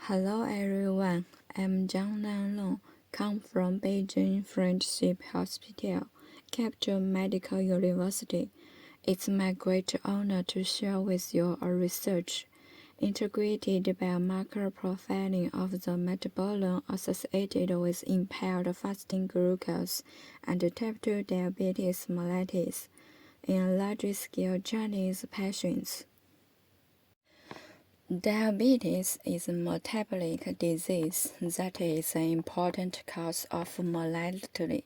Hello everyone, I'm Jianglan, come from Beijing Friendship Hospital, Capital Medical University. It's my great honor to share with you our research, integrated biomarker profiling of the metabolome associated with impaired fasting glucose and type 2 diabetes mellitus in large-scale Chinese patients. Diabetes is a metabolic disease that is an important cause of mortality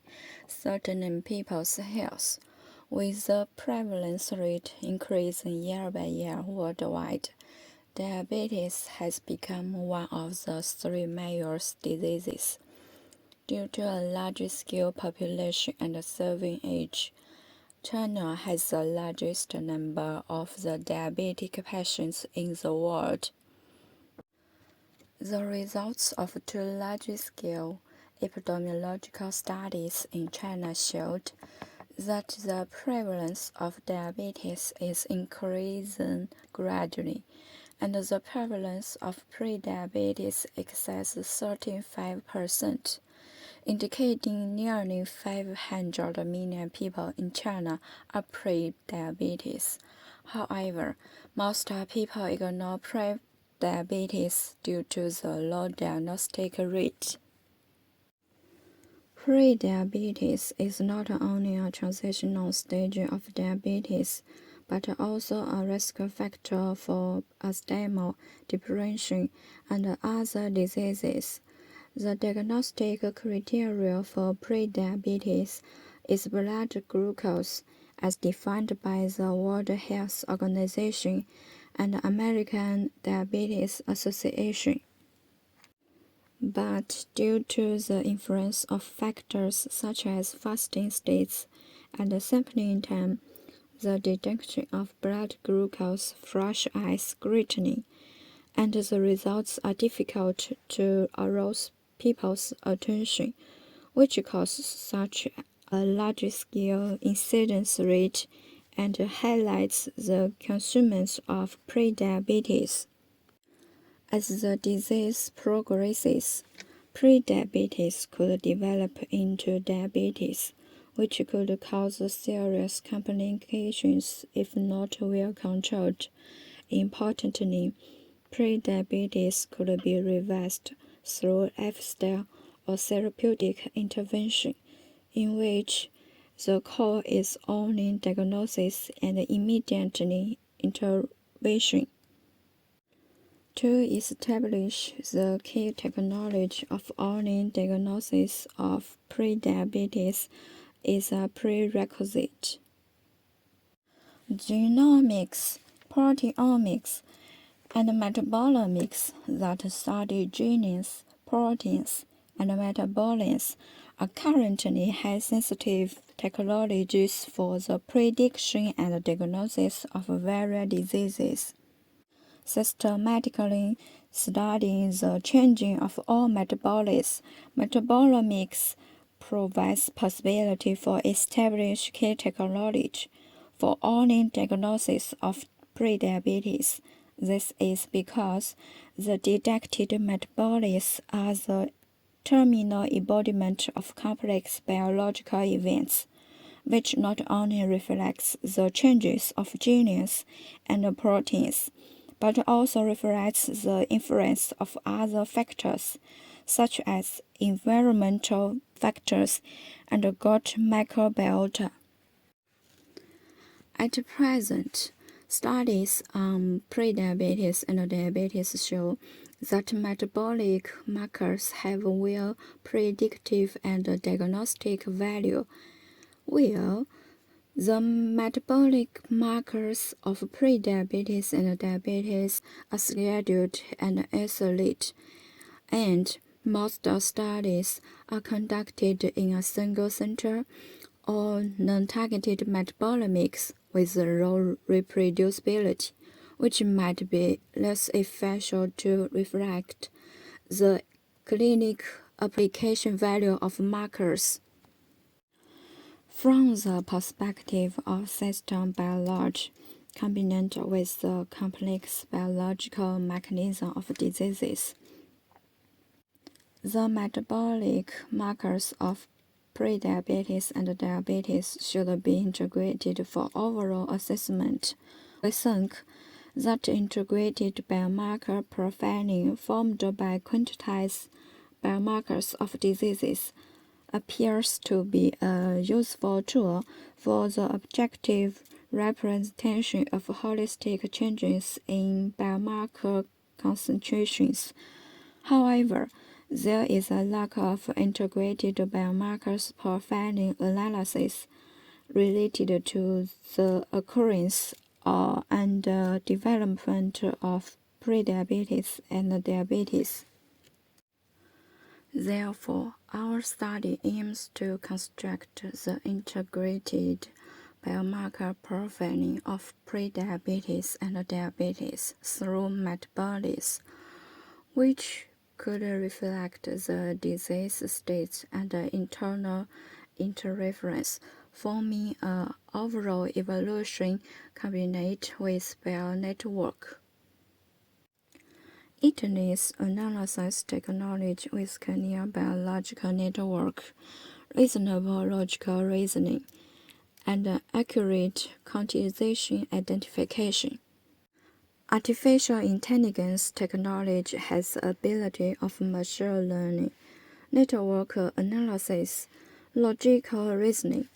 threatening people's health, with the prevalence rate increasing year by year worldwide. Diabetes has become one of the three major diseases. Due to a large-scale population and serving age, China has the largest number of the diabetic patients in the world. The results of two large-scale epidemiological studies in China showed that the prevalence of diabetes is increasing gradually, and the prevalence of prediabetes exceeds 35%. Indicating nearly 500 million people in China are pre-diabetes. However, most people ignore pre-diabetes due to the low diagnostic rate. Pre-diabetes is not only a transitional stage of diabetes, but also a risk factor for asthma, depression, and other diseases. The diagnostic criteria for prediabetes is blood glucose, as defined by the World Health Organization and American Diabetes Association. But due to the influence of factors such as fasting states and sampling time, the detection of blood glucose fluctuates scrutiny, and the results are difficult to arouse people's attention, which causes such a large-scale incidence rate and highlights the concealment of prediabetes. As the disease progresses, prediabetes could develop into diabetes, which could cause serious complications if not well controlled. Importantly, prediabetes could be reversed through lifestyle or therapeutic intervention, in which the core is only diagnosis and immediate intervention. To establish the key technology of early diagnosis of prediabetes is a prerequisite. Genomics, proteomics, and metabolomics that study genes, proteins, and metabolites are currently high-sensitive technologies for the prediction and diagnosis of various diseases. Systematically studying the changing of all metabolites, metabolomics provides possibility for establishing key technology for early diagnosis of prediabetes. This is because the detected metabolites are the terminal embodiment of complex biological events, which not only reflects the changes of genes and proteins, but also reflects the influence of other factors, such as environmental factors and gut microbiota. At present, studies on prediabetes and diabetes show that metabolic markers have well predictive and diagnostic value, while the metabolic markers of prediabetes and diabetes are scheduled and isolate, and most studies are conducted in a single center or non-targeted metabolomics with low reproducibility, which might be less effective to reflect the clinic application value of markers. From the perspective of system biology, combined with the complex biological mechanism of diseases, The metabolic markers of prediabetes and diabetes should be integrated for overall assessment. We think that integrated biomarker profiling formed by quantized biomarkers of diseases appears to be a useful tool for the objective representation of holistic changes in biomarker concentrations. However, there is a lack of integrated biomarkers profiling analysis related to the occurrence and development of prediabetes and diabetes. Therefore, our study aims to construct the integrated biomarker profiling of prediabetes and diabetes through Metabolites, which could reflect the disease states and internal interference, forming an overall evaluation combined with bionetwork. It needs analysis technology with clear biological network, reasonable logical reasoning, and accurate quantization identification. Artificial intelligence technology has the ability of machine learning, network analysis, logical reasoning,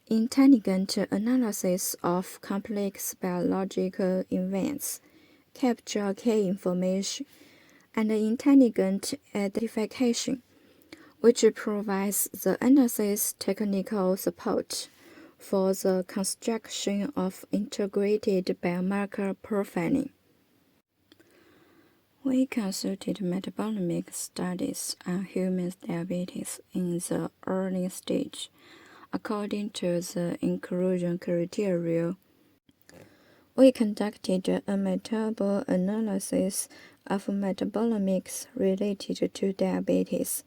intelligent analysis of complex biological events, capture key information, and intelligent identification, which provides the analysis technical support for the construction of integrated biomarker profiling. We consulted metabolomic studies on human diabetes in the early stage, according to the inclusion criteria. We conducted a meta-analysis of metabolomics related to diabetes,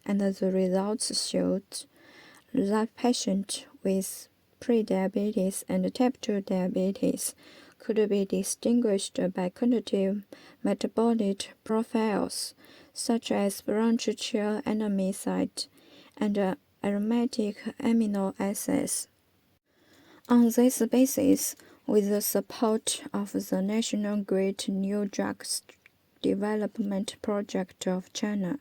and the results showed that patients with prediabetes and type 2 diabetes could be distinguished by quantitative metabolite profiles, such as branch-chain amino acid and aromatic amino acids. On this basis, with the support of the National Great New Drugs Development Project of China,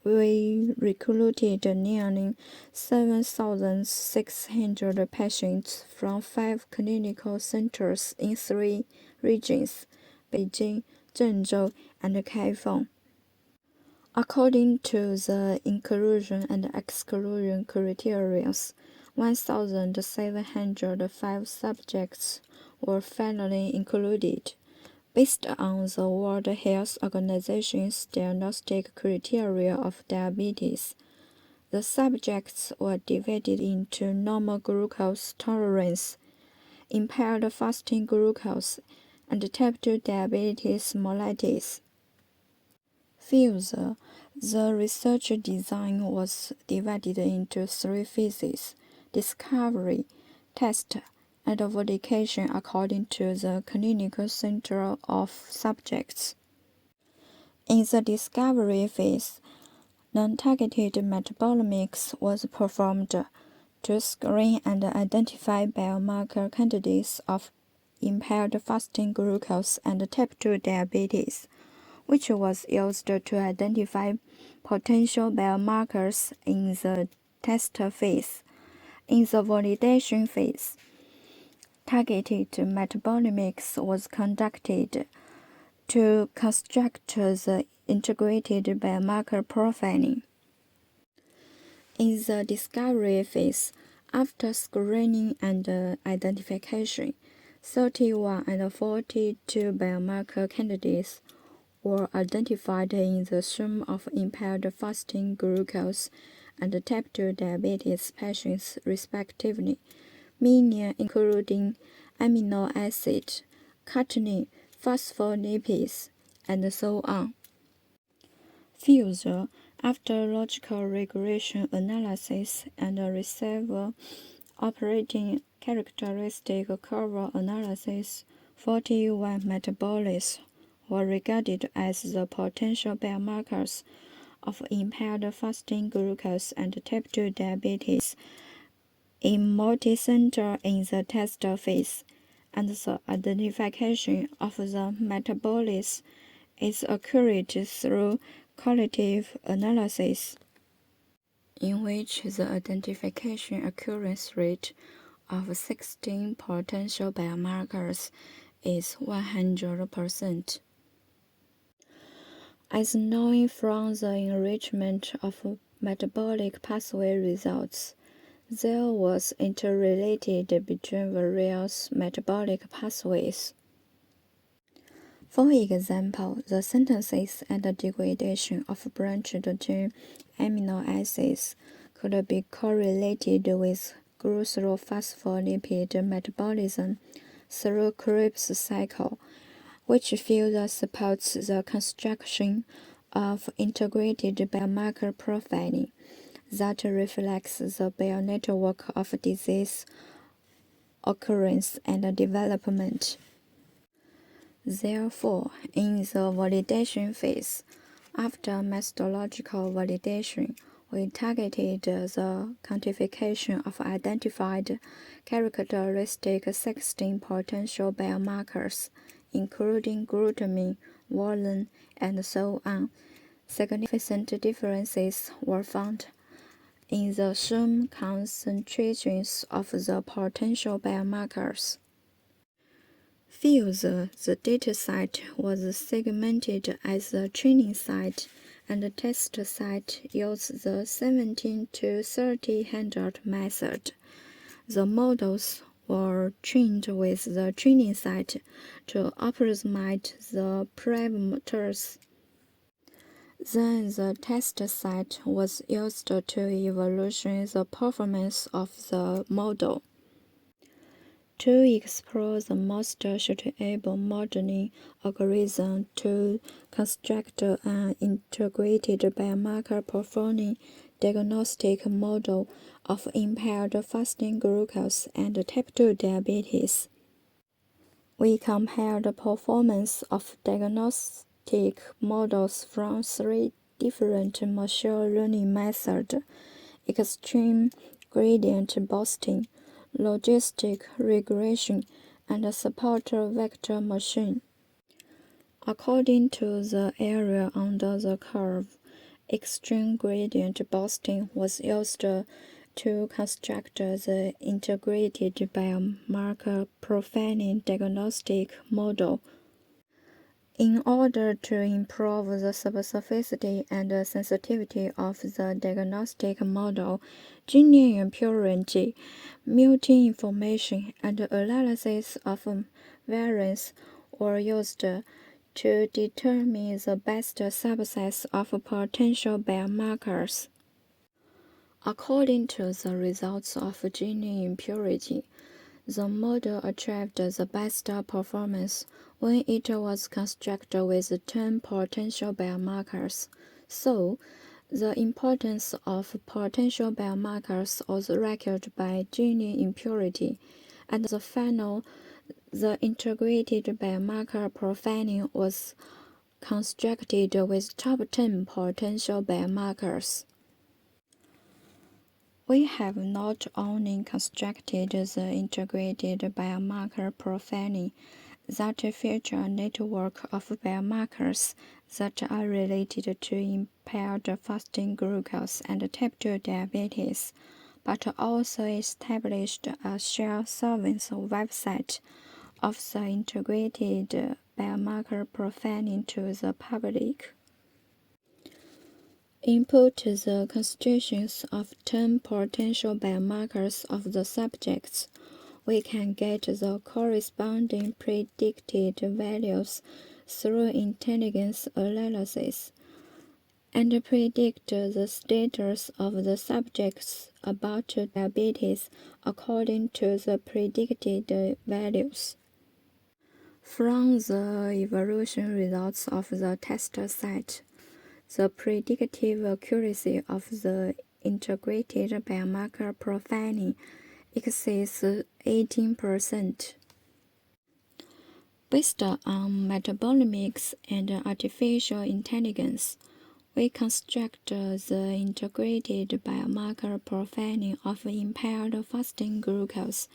we recruited nearly 7,600 patients from 5 clinical centers in 3 regions: Beijing, Zhengzhou, and Kaifeng. According to the inclusion and exclusion criteria, 1,705 subjects were finally included, based on the World Health Organization's diagnostic criteria of diabetes. The subjects were divided into normal glucose tolerance, impaired fasting glucose, and type 2 diabetes mellitus. Further, the research design was divided into 3 phases: discovery, test, and validation according to the clinical center of subjects. In the discovery phase, non-targeted metabolomics was performed to screen and identify biomarker candidates of impaired fasting glucose and type 2 diabetes, which was used to identify potential biomarkers in the test phase. In the validation phase, targeted metabolomics was conducted to construct the integrated biomarker profiling. In the discovery phase, after screening and identification, 31 and 42 biomarker candidates were identified in the sum of impaired fasting glucose and type 2 diabetes patients respectively, meaning including amino acid, catenin, phospholipids, and so on. Further, after logical regression analysis and receiver operating characteristic curve analysis, 41 metabolites were regarded as the potential biomarkers of impaired fasting glucose and type 2 diabetes in multicenter in the test phase, and the identification of the metabolites is accurate through qualitative analysis, in which the identification occurrence rate of 16 potential biomarkers is 100%. As known from the enrichment of metabolic pathway results, there was interrelated between various metabolic pathways. For example, the synthesis and degradation of branched chain amino acids could be correlated with glycosylphospholipid metabolism through Krebs cycle, which further supports the construction of integrated biomarker profiling that reflects the bionetwork of disease occurrence and development. Therefore, in the validation phase, after methodological validation, we targeted the quantification of identified characteristic 16 potential biomarkers, including glutamine, valine, and so on. Significant differences were found in the serum concentrations of the potential biomarkers. Further, the dataset was segmented as the training site and the test site used the 17 to 30 method. The models were trained with the training site to approximate the parameters. Then the test set was used to evaluate the performance of the model. To explore the most suitable modeling algorithm to construct an integrated biomarker profiling diagnostic model of impaired fasting glucose and type 2 diabetes, we compared the performance of diagnostic models from 3 different machine learning methods: extreme gradient boosting, logistic regression, and support vector machine. According to the area under the curve, extreme gradient boosting was used to construct the integrated biomarker profiling diagnostic model. In order to improve the specificity and sensitivity of the diagnostic model, gene impurity, mutant information, and analysis of variance were used to determine the best subsets of potential biomarkers. According to the results of gene impurity, the model achieved the best performance when it was constructed with 10 potential biomarkers. So, the importance of potential biomarkers was recorded by gene impurity, and the integrated biomarker profiling was constructed with top 10 potential biomarkers. We have not only constructed the integrated biomarker profiling that feature a network of biomarkers that are related to impaired fasting glucose and type 2 diabetes, but also established a shared service website of the integrated biomarker profiling to the public. Input the constitutions of 10 potential biomarkers of the subjects. We can get the corresponding predicted values through intelligence analysis and predict the status of the subjects about diabetes according to the predicted values. From the evaluation results of the test set, the predictive accuracy of the integrated biomarker profiling exceeds 18%. Based on metabolomics and artificial intelligence, We construct the integrated biomarker profiling of impaired fasting glucose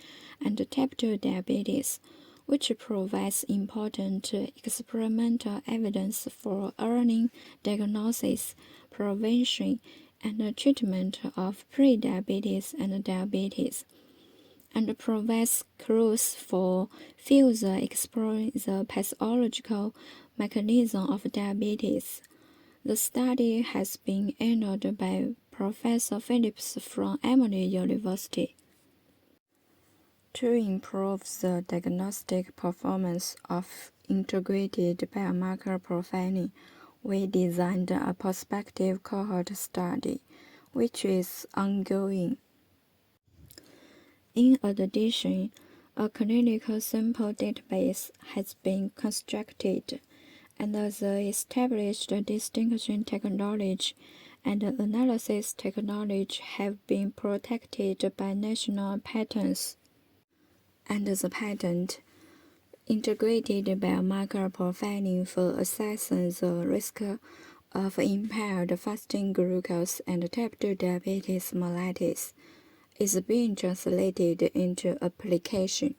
and type 2 diabetes, which provides important experimental evidence for early diagnosis, prevention, and treatment of prediabetes and diabetes, and provides clues for further exploring the pathological mechanism of diabetes. The study has been anchored by Professor Phillips from Emory University. To improve the diagnostic performance of integrated biomarker profiling, we designed a prospective cohort study, which is ongoing. In addition, a clinical sample database has been constructed, and the established distinction technology and analysis technology have been protected by national patents. And the patent, integrated biomarker profiling for assessing the risk of impaired fasting glucose and type 2 diabetes mellitus, is being translated into application.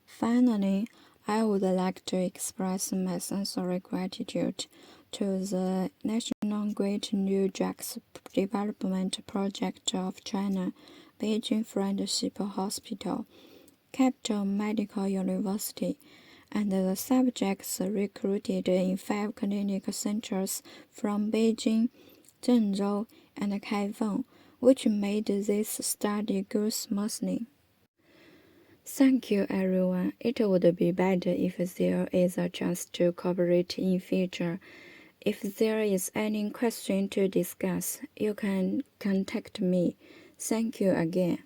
Finally, I would like to express my sincere gratitude to the National Great New Drugs Development Project of China, Beijing Friendship Hospital, Capital Medical University, and the subjects recruited in 5 clinical centers from Beijing, Zhengzhou, and Kaifeng, which made this study go smoothly. Thank you, everyone. It would be better if there is a chance to cooperate in future. If there is any question to discuss, you can contact me. Thank you again.